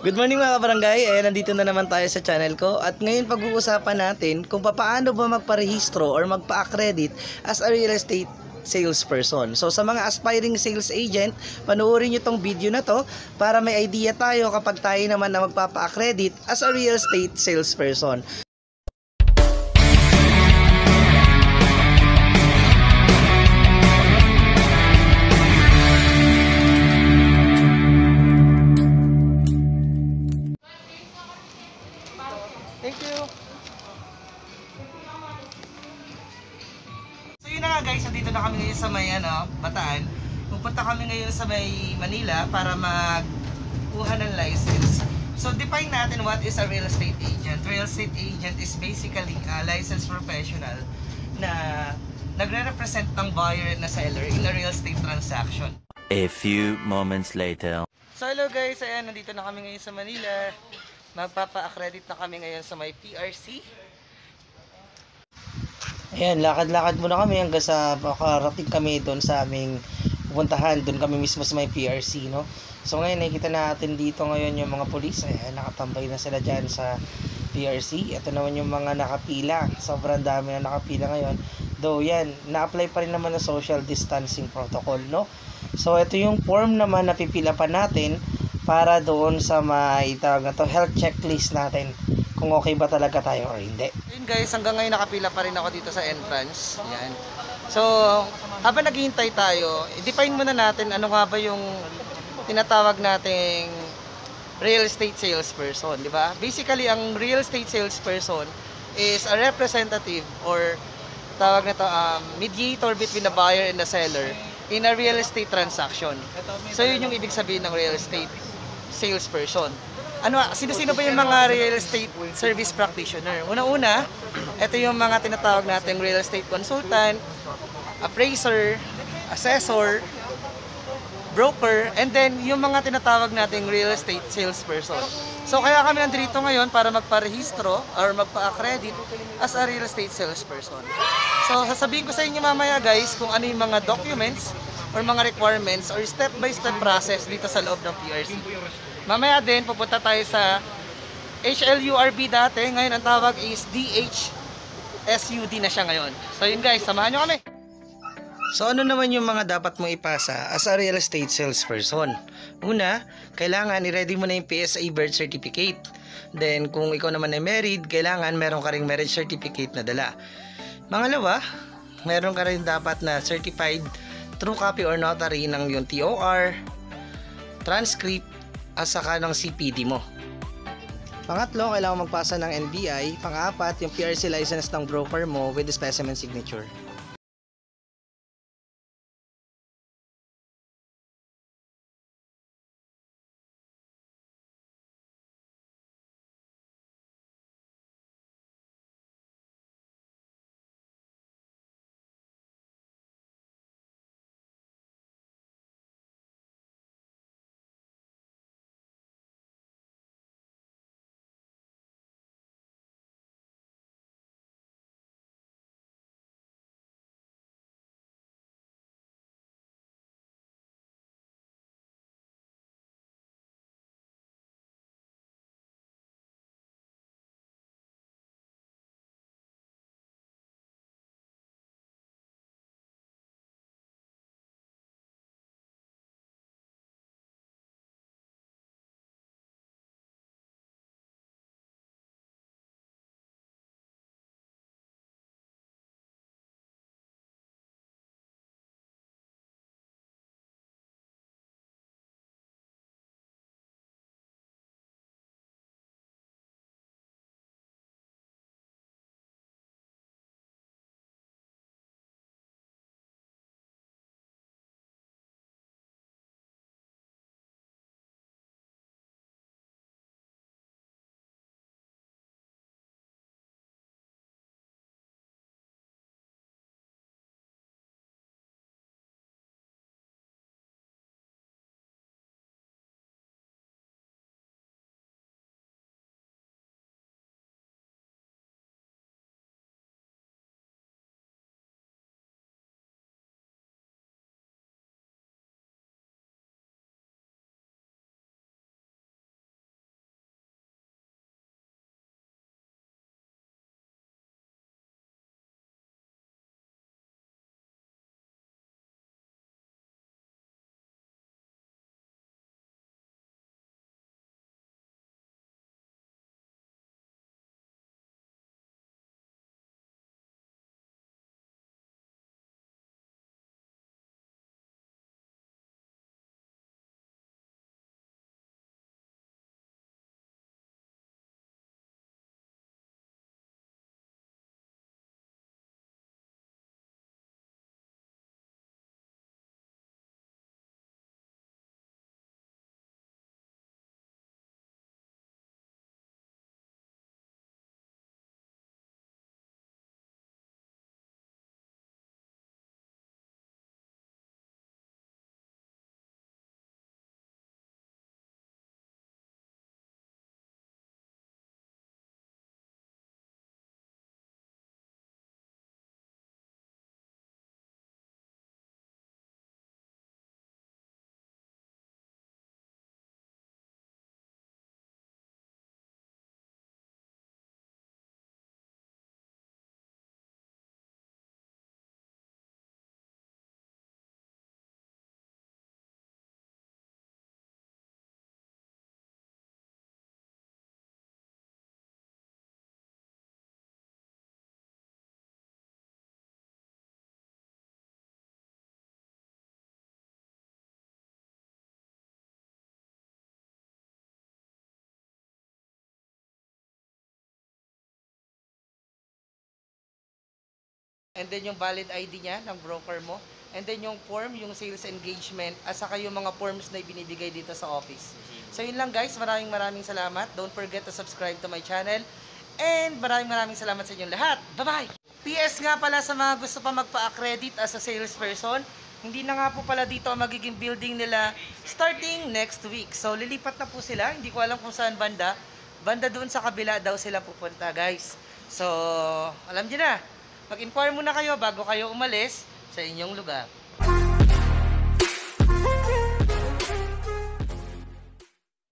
Good morning mga kabarangay, nandito na naman tayo sa channel ko at ngayon pag-uusapan natin kung paano ba magparehistro or magpa-accredit as a real estate salesperson. So sa mga aspiring sales agent, panoorin nyo tong video na to para may idea tayo kapag tayo naman na magpapa-accredit as a real estate salesperson. Thank you. So yun na nga guys, nandito na kami ngayon sa may Bataan. Pupunta kami ngayon sa may Manila para magkuha ng license. So define natin what is a real estate agent. Real estate agent is basically a licensed professional na nagre-represent ng buyer na seller in a real estate transaction. A few moments later. So hello guys, ayan, nandito na kami ngayon sa Manila. Magpapa-accredit na kami ngayon sa may PRC. Ayan, lakad-lakad muna kami hanggang sa makarating kami doon sa aming pupuntahan. Doon kami mismo sa may PRC, no? So ngayon, nakikita natin dito ngayon yung mga pulis. Ayan, nakatambay na sila dyan sa PRC. Ito naman yung mga nakapila. Sobrang dami na nakapila ngayon. Though yan, na-apply pa rin naman ng social distancing protocol, no? So ito yung form naman na pipila pa natin para doon sa maitawag na to health checklist natin kung okay ba talaga tayo or hindi. Ayun guys, hanggang ngayon nakapila pa rin ako dito sa entrance. Yan. So, habang naghihintay tayo, i-define muna natin ano nga ba yung tinatawag nating real estate salesperson, di ba? Basically, ang real estate salesperson is a representative or tawag na to, mediator between the buyer and the seller in a real estate transaction. So, yun yung ibig sabihin ng real estate salesperson. Sino-sino ba yung mga real estate service practitioner? Una-una, ito yung mga tinatawag nating real estate consultant, appraiser, assessor, broker, and then yung mga tinatawag nating real estate salesperson. So kaya kami nandito ngayon para magparehistro or magpa-accredit as a real estate salesperson. So sasabihin ko sa inyo mamaya guys kung ano yung mga documents or mga requirements or step-by-step process dito sa loob ng PRC. Mamaya din, pupunta tayo sa HLURB dati. Ngayon, ang tawag is DHSUD na siya ngayon. So yun guys, samahan nyo kami. So ano naman yung mga dapat mong ipasa as a real estate salesperson? Una, kailangan i-ready mo na yung PSA birth certificate. Then kung ikaw naman ay married, kailangan meron ka ring marriage certificate na dala. Pangalawa, meron ka rin dapat na certified true copy or notary ng yung TOR, transcript, at saka ng CPD mo. Pangatlo, kailangan magpasa ng NBI. Pang-apat, yung PRC license ng broker mo with the specimen signature. And then yung valid ID niya ng broker mo. And then yung form, yung sales engagement, at saka yung mga forms na ibinibigay dito sa office. So yun lang guys, maraming salamat. Don't forget to subscribe to my channel. And maraming salamat sa inyong lahat. Bye-bye! PS nga pala sa mga gusto pa magpa-accredit as a salesperson, hindi na nga po pala dito ang magiging building nila starting next week. So lilipat na po sila, hindi ko alam kung saan banda. Banda doon sa kabila daw sila pupunta guys. So alam niyo na, mag-inquire muna kayo bago kayo umalis sa inyong lugar.